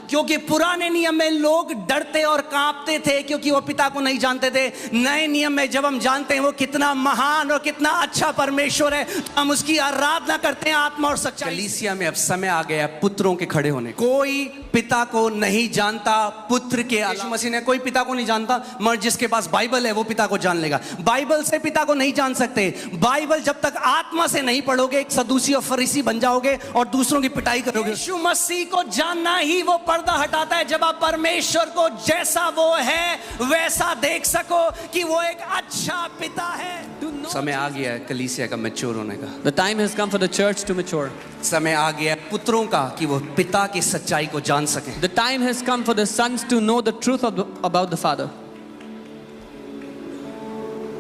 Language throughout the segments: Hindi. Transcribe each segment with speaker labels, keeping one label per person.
Speaker 1: क्योंकि पुराने नियम में लोग डरते और कांपते थे क्योंकि वो पिता को नहीं जानते थे। नए नियम में जब हम जानते हैं वो कितना महान और कितना अच्छा परमेश्वर है, तो हम उसकी आराधना करते हैं आत्मा और सच्चाई। कलीसिया में अब समय आ गया पुत्रों के खड़े होने। कोई पिता को नहीं जानता पुत्र के अलावा। यीशु मसीह ने कोई पिता को नहीं जानता, मगर जिसके पास बाइबल है वो पिता को जान लेगा। बाइबल से पिता को नहीं जान सकते। बाइबल जब तक आत्मा से नहीं पढ़ोगे एक सदूसी और फरीसी बन जाओगे और दूसरों की पिटाई करोगे। यीशु मसीह को जानना ही वो पर्दा हटाता है जब आप परमेश्वर को जैसा वो है वैसा देख सको कि वो एक अच्छा पिता है। समय आ गया है कलीसिया का मैच्योर होने का।
Speaker 2: The time has come for the church to mature.
Speaker 1: समय आ गया है पुत्रों का कि वो पिता की सच्चाई को जान सकें।
Speaker 2: The time has come for the sons to know the truth about the father.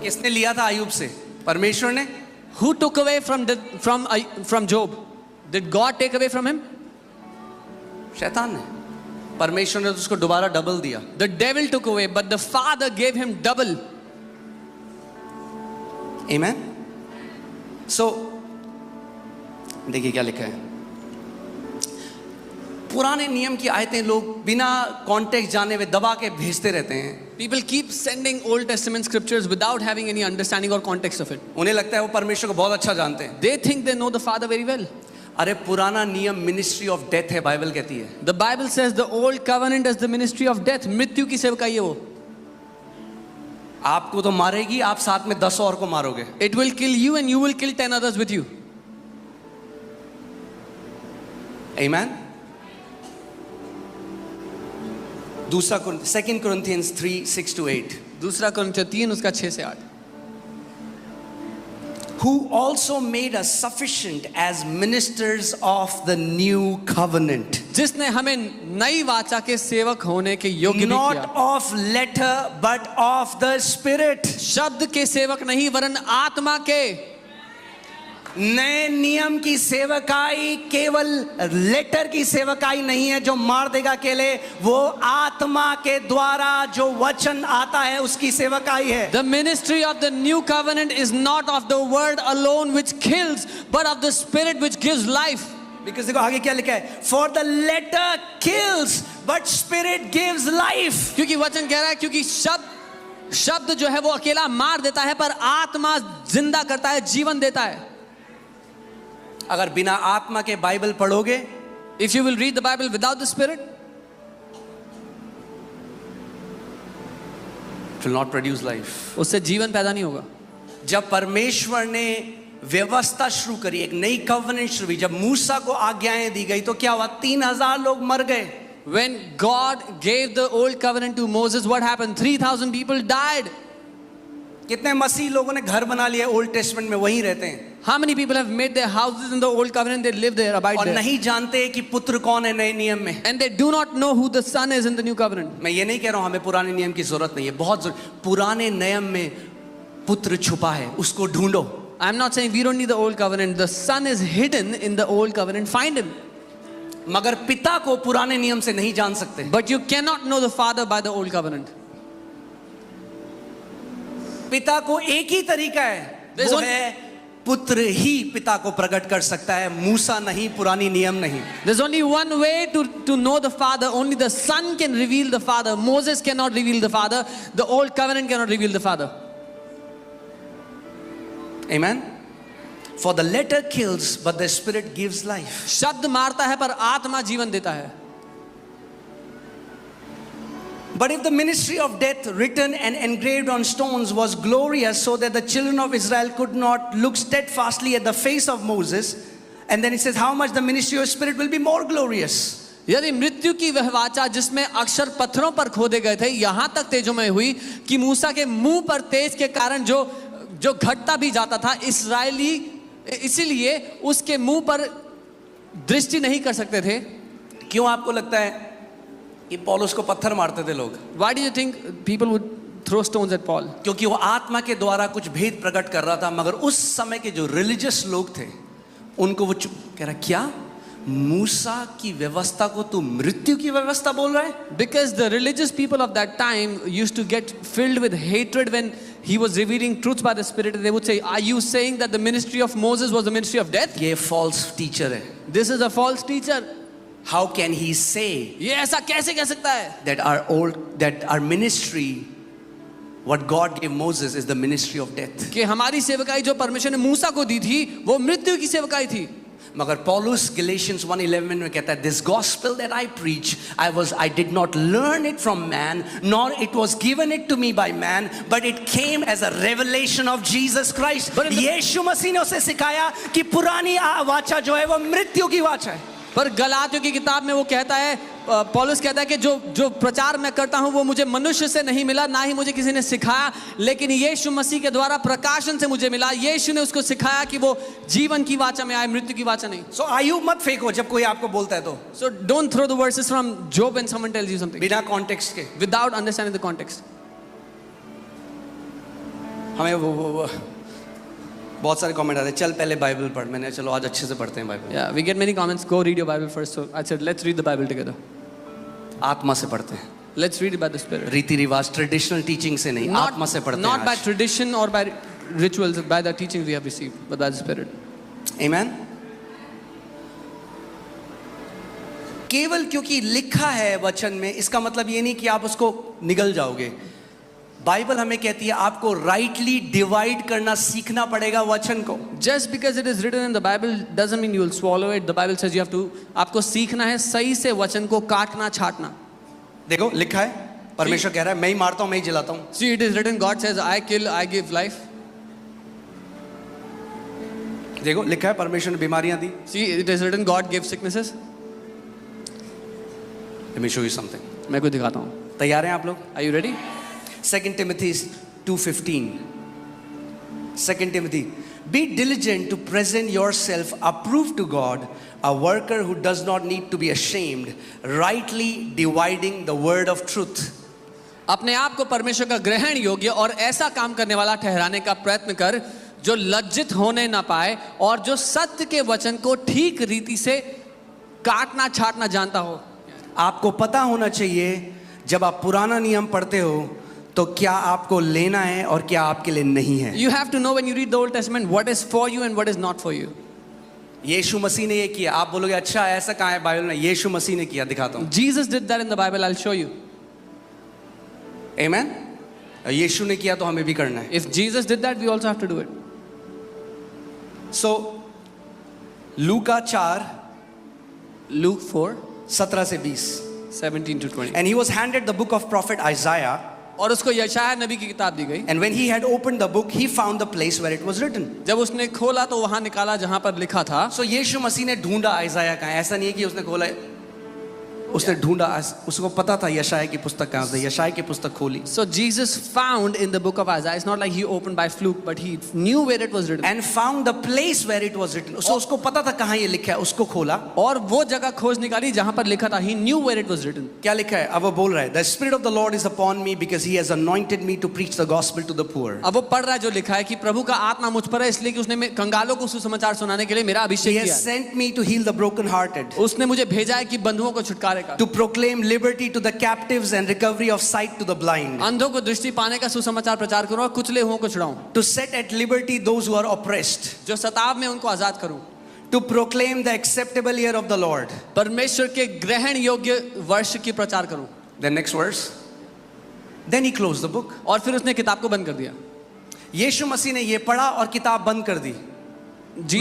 Speaker 1: किसने लिया था अय्यूब से? परमेश्वर ने।
Speaker 2: Who took away from Job? Did God take away from him?
Speaker 1: शैतान ने। परमेश्वर ने तो उसको दोबारा डबल दिया।
Speaker 2: The devil took away, but the father gave him double.
Speaker 1: Amen. So देखिए क्या लिखा है। पुराने नियम की आयतें लोग बिना कॉन्टेक्स्ट जाने हुए दबा के भेजते रहते हैं।
Speaker 2: People keep sending Old Testament scriptures without having any understanding or context of it.
Speaker 1: उन्हें लगता है वो परमेश्वर को बहुत अच्छा जानते हैं।
Speaker 2: They think they know the Father very well.
Speaker 1: अरे पुराना नियम मिनिस्ट्री ऑफ डेथ है, बाइबल कहती है।
Speaker 2: The Bible says the old covenant is the ministry of death. मृत्यु की सेवकाई है वो।
Speaker 1: आपको तो मारेगी, आप साथ में 10 और को मारोगे।
Speaker 2: It will kill you and you will kill 10 others with you.
Speaker 1: Amen. दूसरा 2 Corinthians 3:6-8.
Speaker 2: दूसरा कुरिन्थियों 3 उसका 6 से 8.
Speaker 1: Who also made us sufficient as ministers of the new covenant.
Speaker 2: जिसने हमें नई वाचा के सेवक होने के योग्य भी किया.
Speaker 1: Not of letter but of the spirit.
Speaker 2: शब्द के सेवक नहीं वरन आत्मा के.
Speaker 1: नए नियम की सेवकाई केवल लेटर की सेवकाई नहीं है जो मार देगा अकेले, वो आत्मा के द्वारा जो वचन आता है उसकी सेवकाई है।
Speaker 2: The ministry of the new covenant is not of the word alone which kills, but of the spirit which gives life.
Speaker 1: Because देखो आगे क्या लिखा है, for the letter kills but spirit gives life.
Speaker 2: क्योंकि वचन कह रहा है क्योंकि शब्द जो है वो अकेला मार देता है पर आत्मा जिंदा करता है, जीवन देता है।
Speaker 1: अगर बिना आत्मा के बाइबल पढ़ोगे,
Speaker 2: if you will read the Bible without the spirit,
Speaker 1: it will not produce life.
Speaker 2: उससे जीवन पैदा नहीं होगा।
Speaker 1: जब परमेश्वर ने व्यवस्था शुरू करी, एक नई कवनेंट शुरू हुई, जब मूसा को आज्ञाएं दी गई तो क्या हुआ? 3000 लोग मर गए।
Speaker 2: When God gave the old covenant to Moses, what happened? 3000 people died.
Speaker 1: कितने मसीह लोगों ने घर बना लिया ओल्ड टेस्टमेंट में, वहीं रहते हैं।
Speaker 2: How many people have made their houses in the old covenant? They live there, abide
Speaker 1: और
Speaker 2: there.
Speaker 1: नहीं जानते कि पुत्र कौन है नए नियम में।
Speaker 2: And they do not know who the son is in the new covenant.
Speaker 1: मैं ये नहीं कह रहा हूं हमें पुराने नियम की जरूरत नहीं है, बहुत पुराने नियम में पुत्र छुपा है, उसको ढूंढो।
Speaker 2: I'm not saying we don't need the old covenant. The son is hidden in the old covenant. Find him.
Speaker 1: मगर पिता को पुराने नियम से नहीं जान सकते।
Speaker 2: But you cannot know the father by the old covenant.
Speaker 1: पिता को एक ही तरीका है, वो है पुत्र ही पिता को प्रकट कर सकता है, मूसा नहीं, पुरानी नियम नहीं।
Speaker 2: There's only one way to know the father. Only the son can reveal the father. Moses cannot reveal the father. The old covenant cannot reveal the father.
Speaker 1: Amen. For the letter kills but the spirit gives life.
Speaker 2: शब्द मारता है पर आत्मा जीवन देता है।
Speaker 1: But if the ministry of death written and engraved on stones was glorious so that the children of Israel could not look steadfastly at the face of Moses, and then it says how much the ministry of spirit will be more glorious.
Speaker 2: यदि मृत्यु की वह वाचा जिसमें अक्षर पत्थरों पर खोदे गए थे यहाँ तक तेजोमय हुई कि मूसा के मुंह पर तेज के कारण जो घटता भी जाता था, इस्राएली इसीलिए उसके मुंह पर दृष्टि नहीं कर सकते थे।
Speaker 1: क्यों आपको लगता है कि पौलुस को पत्थर मारते थे लोग?
Speaker 2: Why do you think people would throw stones at Paul?
Speaker 1: क्योंकि वो आत्मा के द्वारा कुछ भेद प्रकट कर रहा था, मगर उस समय के जो रिलीजियस लोग थे उनको वो कह रहा, क्या मूसा की व्यवस्था को तू मृत्यु की व्यवस्था बोल रहा है?
Speaker 2: Because the religious people of that time used to get filled with hatred when he was revealing truth by the Spirit. They would say, are you saying that the ministry of Moses was the ministry of death?
Speaker 1: ये false teacher है।
Speaker 2: This is a false teacher.
Speaker 1: how can he say
Speaker 2: ये ऐसा कैसे कह सकता है
Speaker 1: that our ministry, what God gave Moses, is the ministry of death?
Speaker 2: कि हमारी सेवकाई जो परमेश्वर ने मूसा को दी थी वो मृत्यु की सेवकाई थी।
Speaker 1: मगर पौलुस Galatians 1:11 में कहता है, this gospel that I preach, I did not learn it from man, nor it was given it to me by man, but it came as a revelation of Jesus Christ. यीशु मसीह ने उसे सिखाया कि पुरानी वाचा जो है वो मृत्यु की वाचा है।
Speaker 2: पर गलातियों की किताब में वो कहता है, पौलुस कहता है कि जो प्रचार मैं करता हूं वो मुझे मनुष्य से नहीं मिला, ना ही मुझे किसी ने सिखाया, लेकिन यीशु मसीह के द्वारा प्रकाशन से मुझे मिला। यीशु ने उसको सिखाया कि वो जीवन की वाचा में आए, मृत्यु की वाचा नहीं।
Speaker 1: सो आयु मत फेंको जब कोई आपको बोलता है तो।
Speaker 2: So don't throw the verses from Job when someone tells you something
Speaker 1: बिना कॉन्टेक्स्ट के,
Speaker 2: without understanding the context.
Speaker 1: हमें वो बहुत सारे कमेंट आते हैं, चल पहले बाइबल पढ़। मैंने चलो आज अच्छे से पढ़ते हैं Bible.
Speaker 2: Yeah, we get many comments. Go read your Bible first. So I said, let's read the Bible together.
Speaker 1: आत्मा से पढ़ते हैं,
Speaker 2: Let's read it by the Spirit.
Speaker 1: रीति रिवाज ट्रेडिशनल टीचिंग से नहीं, आत्मा से पढ़ते हैं।
Speaker 2: Not by tradition or by rituals, by the teaching we have received, but by the Spirit.
Speaker 1: Amen. केवल क्योंकि लिखा है वचन में, इसका मतलब ये नहीं कि आप उसको निगल जाओगे। बाइबल हमें कहती है आपको राइटली डिवाइड करना सीखना पड़ेगा वचन को।
Speaker 2: Just because it is written in the Bible doesn't mean you will swallow it. The Bible says you have to, आपको सीखना है सही से वचन को काटना छाटना।
Speaker 1: देखो लिखा है, परमेश्वर कह रहा है मैं ही मारता हूं, मैं ही जिलाता हूं।
Speaker 2: See, it is written, God says, I kill, I give life.
Speaker 1: देखो लिखा है परमेश्वर ने बीमारियां दी।
Speaker 2: See, it is written, God gives sicknesses.
Speaker 1: Let me show you something.
Speaker 2: मैं कुछ दिखाता हूँ।
Speaker 1: तैयार हैं आप लोग?
Speaker 2: Are you ready?
Speaker 1: 2 Timothy 2:15. 2 Timothy, be diligent to present yourself approved to God, a worker who does not need to be ashamed, rightly dividing the word of truth.
Speaker 2: अपने आप को परमेश्वर का ग्रहण योग्य और ऐसा काम करने वाला ठहराने का प्रयत्न कर जो लज्जित होने ना पाए और जो सत्य के वचन को ठीक रीति से काटना छाटना जानता हो।
Speaker 1: आपको पता होना चाहिए जब आप पुराना नियम पढ़ते हो तो क्या आपको लेना है और क्या आपके लिए नहीं है।
Speaker 2: You have to know when you read the Old Testament what is for you and what is not for you.
Speaker 1: यीशु मसीह ने ये किया। आप बोलोगे अच्छा ऐसा कहाँ है बाइबल में? यीशु मसीह ने किया, दिखाता हूँ।
Speaker 2: Jesus did that in the Bible. I'll show you.
Speaker 1: Amen? यीशु ने किया तो हमें भी करना है।
Speaker 2: If Jesus did that, we also have to do it.
Speaker 1: So Luka 4
Speaker 2: Luke 4,
Speaker 1: 17 से 20.
Speaker 2: 17 to 20.
Speaker 1: And he was handed the book of prophet Isaiah.
Speaker 2: और उसको यशायाह नबी की किताब दी गई।
Speaker 1: And when he had opened the book, he found the place where it was written.
Speaker 2: जब उसने खोला तो वहां निकाला जहां पर लिखा था।
Speaker 1: So यीशु मसीह ने ढूंढा आइज़ाया कहाँ है। ऐसा नहीं है कि उसने खोला, उसने ढूंढा, उसको पता था यशायाह की पुस्तक कहाँ से। यशायाह की पुस्तक खोली।
Speaker 2: So Jesus found in the book of Isaiah. It's not like he opened by fluke, but he knew where it was written.
Speaker 1: And found the place where it was written. उसको पता था कहाँ ये लिखा है, उसको खोला
Speaker 2: और वो जगह खोज निकाली जहां पर लिखा था। He knew where it was written.
Speaker 1: क्या लिखा है? अब वो बोल रहा है, The Spirit of the Lord is upon me because He has anointed me to preach the gospel to the poor.
Speaker 2: अब वो पढ़ रहा है जो लिखा है कि प्रभु का आत्मा मुझ पर है इसलिए कि उसने कंगालों को सुसमाचार सुनाने के लिए मेरा
Speaker 1: He
Speaker 2: अभिषेक
Speaker 1: has
Speaker 2: किया।
Speaker 1: sent me to heal the brokenhearted,
Speaker 2: उसने मुझे भेजा है कि बंधुओं को छुटकारे का,
Speaker 1: to proclaim liberty to the captives and recovery of sight to the blind,
Speaker 2: अंधों को दृष्टि पाने का सुसमाचार प्रचार करूं और कुचले हुओं को छुड़ाऊं,
Speaker 1: to set at liberty those who are oppressed,
Speaker 2: जो सताव में उनको आजाद करूं,
Speaker 1: to proclaim the acceptable year of the Lord.
Speaker 2: परमेश्वर के ग्रहण योग्य वर्ष की प्रचार करूं।
Speaker 1: The next verse. Then he closed the book.
Speaker 2: और फिर उसने किताब को बंद कर दिया।
Speaker 1: यीशु मसीह ने ये पढ़ा और किताब बंद कर दी।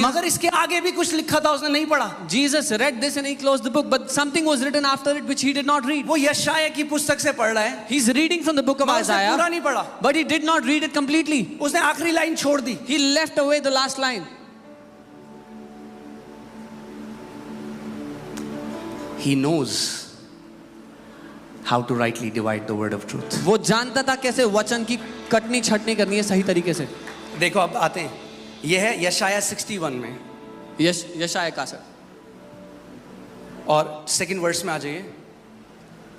Speaker 1: मगर इसके आगे भी कुछ लिखा था, उसने नहीं पढ़ा।
Speaker 2: Jesus read this and he closed the book, but something was written after it which he did not read.
Speaker 1: वो यशायाह की पुस्तक से पढ़ रहा है।
Speaker 2: He's reading from the book of
Speaker 1: मगर उसने
Speaker 2: Isaiah,
Speaker 1: पूरा नहीं पढ़ा।
Speaker 2: but he did not read it completely.
Speaker 1: उसने आखिरी लाइन छोड़ दी।
Speaker 2: He left away the last line.
Speaker 1: He knows how to rightly divide the word of truth.
Speaker 2: वो जानता था कैसे वचन की कटनी छटनी करनी है सही तरीके से।
Speaker 1: देखो अब आते हैं, यह है यशायाह 61 में
Speaker 2: यशायाह का सर
Speaker 1: और सेकंड वर्स में आ जाइए।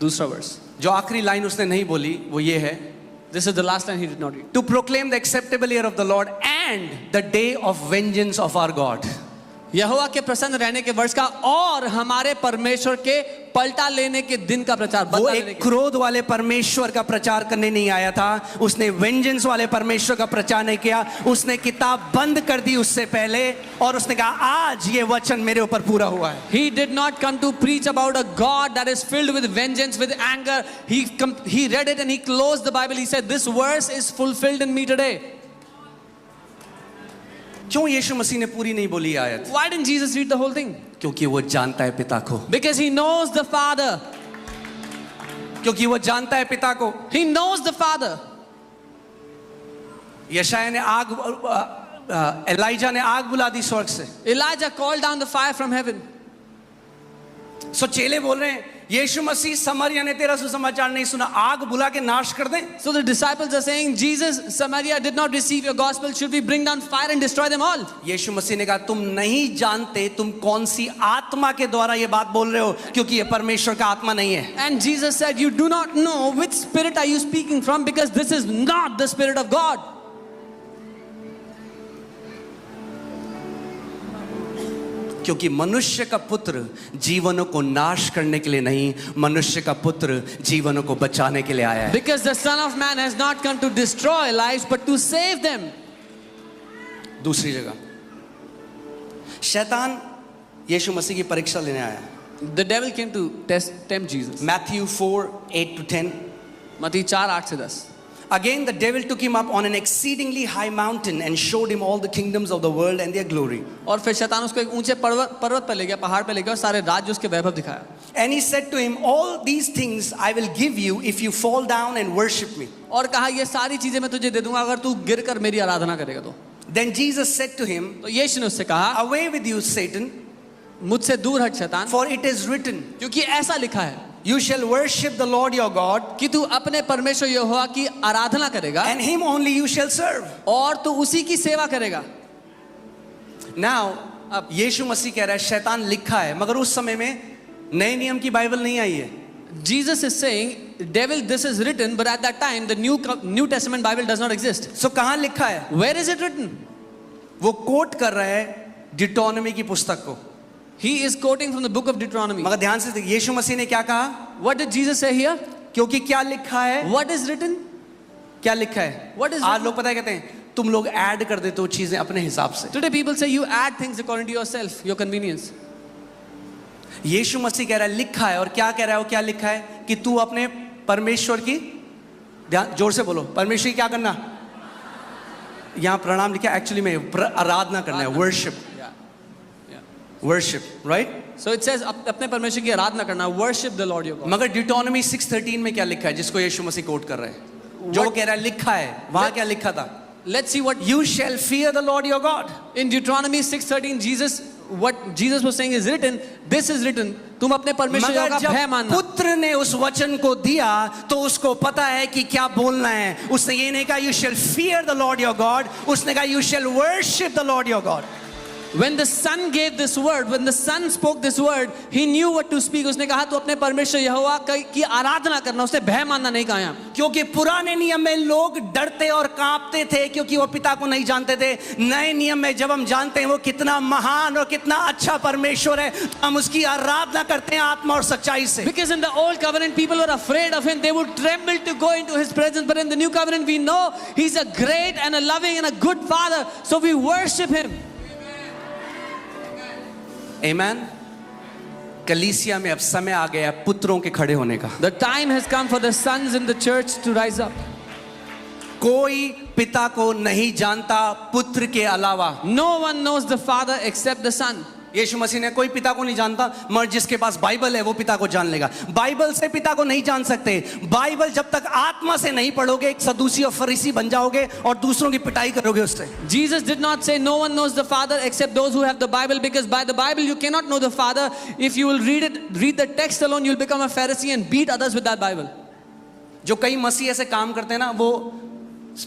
Speaker 2: दूसरा वर्स
Speaker 1: जो आखिरी लाइन उसने नहीं बोली वो ये है,
Speaker 2: This is the last line he did not read.
Speaker 1: to proclaim the acceptable year of the Lord and the day of vengeance of our God.
Speaker 2: यहोवा के प्रसन्न रहने के वर्ष का और हमारे परमेश्वर के पलटा लेने के दिन का प्रचार,
Speaker 1: वो
Speaker 2: बदला लेने
Speaker 1: एक
Speaker 2: के।
Speaker 1: क्रोध वाले परमेश्वर का प्रचार करने नहीं आया था, उसने वेंजेंस वाले परमेश्वर का प्रचार नहीं किया, उसने किताब बंद कर दी उससे पहले और उसने कहा आज ये वचन मेरे ऊपर पूरा हुआ है।
Speaker 2: He did not come to preach about a God that is filled with vengeance, with anger. He read it and he closed the Bible. He said, this verse is fulfilled in me today.
Speaker 1: क्यों यीशु मसीह ने पूरी नहीं बोली ये आयत?
Speaker 2: Why didn't Jesus read the whole thing?
Speaker 1: क्योंकि वो जानता है पिता को,
Speaker 2: Because he knows the Father.
Speaker 1: क्योंकि वो जानता है पिता को।
Speaker 2: He knows the Father.
Speaker 1: यशायाह ने एलाइजा ने आग बुला दी स्वर्ग से।
Speaker 2: Elijah called down the fire from heaven.
Speaker 1: सो चेले बोल रहे हैं यीशु मसीह समरिया ने तेरा सुसमाचार नहीं सुना, आग बुला के नाश कर दें।
Speaker 2: So the disciples are saying, Jesus, Samaria did not receive your gospel. Should we bring down fire and destroy them all?
Speaker 1: यीशु मसीह ने कहा तुम नहीं जानते तुम कौन सी आत्मा के द्वारा ये बात बोल रहे हो, क्योंकि ये परमेश्वर का आत्मा नहीं है।
Speaker 2: And Jesus said, you do not know which spirit are you speaking from, because this is not the Spirit of God.
Speaker 1: क्योंकि मनुष्य का पुत्र जीवनों को नाश करने के लिए नहीं, मनुष्य का पुत्र जीवनों को बचाने के लिए आया है।
Speaker 2: Because the Son of Man has not come to destroy lives, but to save them.
Speaker 1: दूसरी जगह शैतान यीशु मसीह की परीक्षा लेने आया।
Speaker 2: The devil came to tempt Jesus.
Speaker 1: Matthew 4:8-10।
Speaker 2: मत्ती 4:8-10.
Speaker 1: Again the devil took him up on an exceedingly high mountain and showed him all the kingdoms of the world and their glory.
Speaker 2: और फिर शैतान उसको एक ऊंचे पर्वत पर ले गया, पहाड़ पे ले गया और सारे राज्य उसके वैभव दिखाया।
Speaker 1: And he said to him, all these things I will give you if you fall down and worship me.
Speaker 2: और कहा ये सारी चीजें मैं तुझे दे दूंगा अगर तू गिरकर मेरी आराधना करेगा तो।
Speaker 1: Then Jesus said to him,
Speaker 2: तो यीशु ने उससे कहा,
Speaker 1: away with you Satan,
Speaker 2: मुझसे दूर हट शैतान,
Speaker 1: for it is written,
Speaker 2: क्योंकि ऐसा लिखा है
Speaker 1: you shall worship the Lord your God,
Speaker 2: कि तू अपने परमेश्वर यहोवा की आराधना करेगा
Speaker 1: and him only you shall serve.
Speaker 2: और तू उसी की सेवा करेगा।
Speaker 1: Now अब यीशु मसीह कह रहा है शैतान लिखा है, मगर उस समय में नए नियम की बाइबल नहीं आई है।
Speaker 2: Jesus is saying, devil, this is written, but at that time the New Testament Bible does not exist.
Speaker 1: So कहाँ लिखा है?
Speaker 2: Where is it written?
Speaker 1: वो कोट कर रहा है डिटोनॉमी की पुस्तक को।
Speaker 2: He is quoting from the book of Deuteronomy.
Speaker 1: मगर ध्यान से देखिए यीशु मसीह ने क्या कहा?
Speaker 2: What did Jesus say here?
Speaker 1: क्योंकि क्या लिखा है?
Speaker 2: What is written?
Speaker 1: क्या लिखा है?
Speaker 2: What is
Speaker 1: आज
Speaker 2: written?
Speaker 1: लोग पता है कहते हैं तुम लोग ऐड कर देते हो चीजें अपने हिसाब से।
Speaker 2: Today people say you add things according to yourself, your convenience.
Speaker 1: यीशु मसीह कह रहा है लिखा है, और क्या कह रहा है वो क्या लिखा है कि तू अपने परमेश्वर की, ध्यान जोर से बोलो, परमेश्वर की क्या करना? यहाँ प्रणाम लिखा है, एक्चुअली में आराधना करना है, worship, worship, right?
Speaker 2: So it says अपने परमेश्वर की आराधना करना, worship the Lord your God.
Speaker 1: मगर डिटोनॉमी 6:13 में क्या लिखा है जिसको यीशु मसीह कोट कर रहे हैं? जो कह रहा है लिखा है, वहां क्या लिखा था?
Speaker 2: Let's see what
Speaker 1: You shall fear the Lord your God.
Speaker 2: in Deuteronomy 6:13 what Jesus was saying is written. This is written. तुम अपने परमेश्वर
Speaker 1: मगर
Speaker 2: का भय
Speaker 1: जब
Speaker 2: मानना।
Speaker 1: पुत्र ने उस वचन को दिया तो उसको पता है कि क्या बोलना है। उसने ये नहीं कहा you shall fear the Lord your God, उसने कहा you shall worship the Lord your God.
Speaker 2: When the Son gave this word, when the Son spoke this word, he knew what to speak. उसने कहा तो अपने परमेश्वर यहोवा की आराधना करना, उसने भय मानना नहीं कहा यहाँ।
Speaker 1: क्योंकि पुराने नियम में लोग डरते और कांपते थे क्योंकि वो पिता को नहीं जानते थे। नए नियम में जब हम जानते हैं वो कितना महान और कितना अच्छा परमेश्वर है, हम उसकी आराधना करते हैं आत्मा और सच्चाई से।
Speaker 2: Because in the old covenant people were afraid of him, they would tremble to go into his presence. But in the new covenant we know he's a great and a loving and a good father, so we worship him.
Speaker 1: Amen. कलीसिया में अब समय आ गया पुत्रों के खड़े होने का।
Speaker 2: The time has come for the sons in the church to rise up.
Speaker 1: कोई पिता को नहीं जानता पुत्र के अलावा।
Speaker 2: No one knows the Father except the Son.
Speaker 1: यीशु मसीह ने कोई पिता को नहीं जानता, मगर जिसके पास बाइबल है वो पिता को जान लेगा। बाइबल से पिता को नहीं जान सकते। बाइबल जब तक आत्मा से नहीं पढ़ोगे एक सदूसी और फरीसी बन जाओगे और दूसरों की पिटाई करोगे उससे।
Speaker 2: Jesus did not say no one knows the Father except those who have the Bible, because by the Bible you cannot know the Father. If you will read the text alone, you'll become a Pharisee and beat others with that Bible.
Speaker 1: जो कई मसीह ऐसे काम करते हैं ना, वो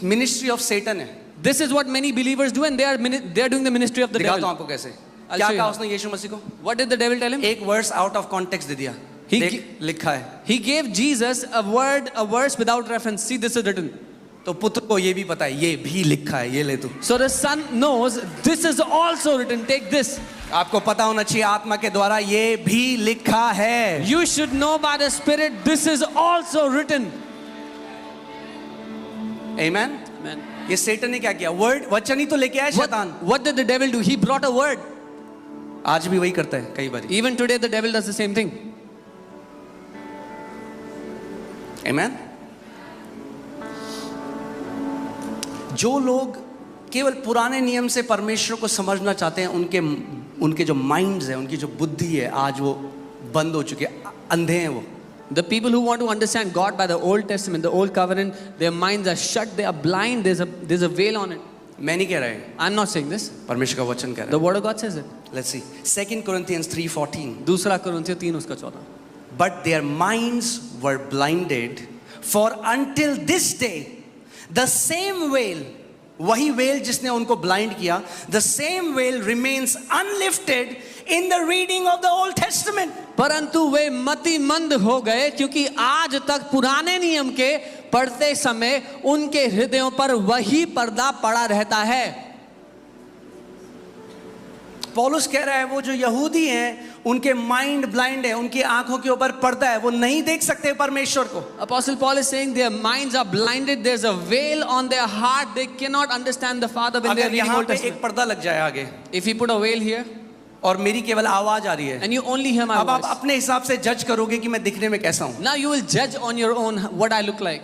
Speaker 1: मिनिस्ट्री ऑफ सेटन है।
Speaker 2: This is what many believers do, and they are doing the ministry of the
Speaker 1: दिखाता हूं
Speaker 2: devil.
Speaker 1: आपको कैसे।
Speaker 2: I'll
Speaker 1: क्या
Speaker 2: show you
Speaker 1: कहा
Speaker 2: how.
Speaker 1: उसने यीशु मसीह को?
Speaker 2: What did the devil tell him?
Speaker 1: एक वर्स आउट ऑफ कॉन्टेक्स्ट दे दिया। देख लिखा है।
Speaker 2: He gave Jesus a verse without reference. See, this is written.
Speaker 1: तो पुत्र को ये भी पता है, ये भी लिखा है, ये ले तू।
Speaker 2: So the Son knows this is also written. Take this.
Speaker 1: आपको पता होना चाहिए आत्मा के द्वारा ये भी लिखा है।
Speaker 2: You should know by the Spirit, this is also written.
Speaker 1: Amen?
Speaker 2: Amen.
Speaker 1: ये सेटन ने क्या किया? वर्ड, वचन ही तो लेके आया शैतान।
Speaker 2: What did the devil do? He brought a word.
Speaker 1: आज भी वही करता है कई बार।
Speaker 2: Even today the devil does the same thing.
Speaker 1: Amen? जो लोग केवल पुराने नियम से परमेश्वर को समझना चाहते हैं, उनके जो माइंड्स है, उनकी जो बुद्धि है, आज वो बंद हो चुके हैं, अंधे हैं वो।
Speaker 2: The people who want to understand God by the Old Testament, the Old Covenant, their minds are shut, they are blind, there's a veil on it.
Speaker 1: मैं नहीं कह रहा है,
Speaker 2: I'm not saying this.
Speaker 1: परमेश्वर का वचन कह रहा
Speaker 2: The Word of God says it.
Speaker 1: है। Let's see. 2 Corinthians 3:14.
Speaker 2: दूसरा कुरिन्थियों 3:14.
Speaker 1: But their minds were blinded, for until this day the same veil, वही वेल जिसने उनको ब्लाइंड किया, the same veil remains unlifted in the reading of the Old Testament.
Speaker 2: परंतु वे मतिमंद हो गए, क्योंकि आज तक पुराने नियम के पढ़ते समय उनके हृदयों पर वही पर्दा पड़ा रहता है।
Speaker 1: पौलुस कह रहा है वो जो यहूदी हैं उनके माइंड ब्लाइंड है, उनकी आंखों के ऊपर पर्दा है, वो नहीं देख सकते परमेश्वर को।
Speaker 2: Apostle Paul is saying their minds are blinded, there's a veil on their heart, they cannot understand the Father when they are
Speaker 1: अगर
Speaker 2: reading
Speaker 1: यहाँ
Speaker 2: Old
Speaker 1: पे
Speaker 2: Testament.
Speaker 1: एक पर्दा लग जाए आगे
Speaker 2: If you put a veil here
Speaker 1: और मेरी केवल आवाज आ रही है,
Speaker 2: and you only hear my
Speaker 1: अब आप
Speaker 2: voice,
Speaker 1: अपने हिसाब से जज करोगे कि मैं दिखने में कैसा हूँ,
Speaker 2: now you will judge on your own what I look like,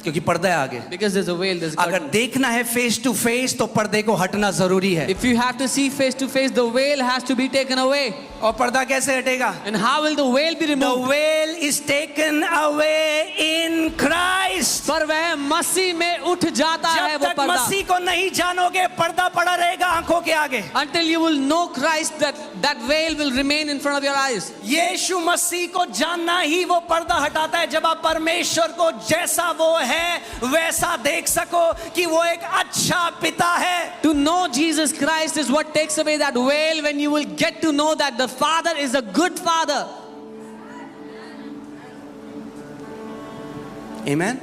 Speaker 1: क्योंकि पर्दा है आगे।
Speaker 2: because there's a veil, there's a
Speaker 1: अगर
Speaker 2: curtain.
Speaker 1: देखना है फेस टू फेस तो पर्दे को हटना जरूरी है।
Speaker 2: If you have to see face to face, the veil has to be taken away.
Speaker 1: और पर्दा कैसे हटेगा?
Speaker 2: And how will the veil be
Speaker 1: The
Speaker 2: removed?
Speaker 1: veil is taken away in Christ.
Speaker 2: पर वह मसीह में उठ जाता है
Speaker 1: जब
Speaker 2: वो
Speaker 1: तक
Speaker 2: पर्दा।
Speaker 1: मसीह को नहीं जानोगे पर्दा पड़ा रहेगा आंखों के आगे।
Speaker 2: Until you will know Christ, that veil will remain in front of your eyes.
Speaker 1: यीशु मसीह को जानना ही वो पर्दा हटाता है, जब आप परमेश्वर को जैसा वो है वैसा देख सको कि वो एक अच्छा पिता है।
Speaker 2: To know Jesus Christ is what takes away that veil, when you will get to know that the Father is a good Father.
Speaker 1: Amen?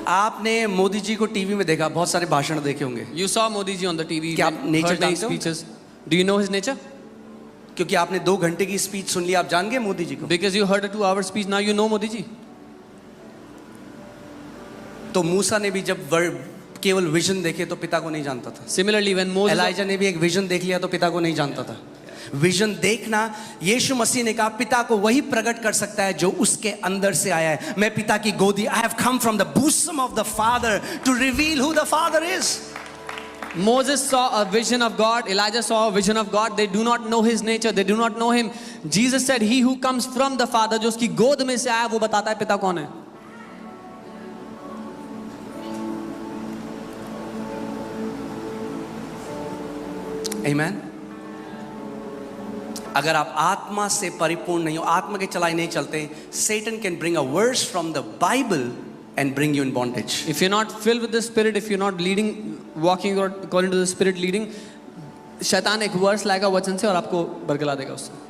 Speaker 1: आपने मोदी जी को टीवी में देखा, बहुत सारे भाषण देखे होंगे,
Speaker 2: You saw Modi ji on the TV.
Speaker 1: क्या आप nature
Speaker 2: heard many
Speaker 1: जानते हो?
Speaker 2: speeches. Do you know his nature?
Speaker 1: क्योंकि आपने 2 घंटे की स्पीच सुन ली, आप जान गए मोदी जी को।
Speaker 2: Because you heard a 2-hour speech, now you know Modi ji.
Speaker 1: तो मूसा ने भी जब केवल विजन देखे तो पिता को नहीं जानता था।
Speaker 2: Similarly, when Moses,
Speaker 1: एलाइजा ने भी एक विजन देख लिया तो पिता को नहीं जानता था। विजन देखना, यीशु मसीह ने कहा पिता को वही प्रकट कर सकता है जो उसके अंदर से आया है। मैं पिता की गोदी, I have come from the bosom of the Father to reveal who the Father is.
Speaker 2: Moses saw a vision of God, Elijah saw a vision of God. They do not know his nature, they do not know him. Jesus said, he who comes from the Father, जो उसकी गोद में से आया, वो बताता है पिता कौन है।
Speaker 1: Amen? अगर आप आत्मा से परिपूर्ण नहीं हो, आत्मा के चलाई नहीं चलते, Satan can bring a verse from the Bible and bring you in bondage.
Speaker 2: If you're not filled with the Spirit, if you're not leading, walking according to the Spirit leading, शैतान एक वर्स लाएगा वचन से और आपको बरगला देगा उससे।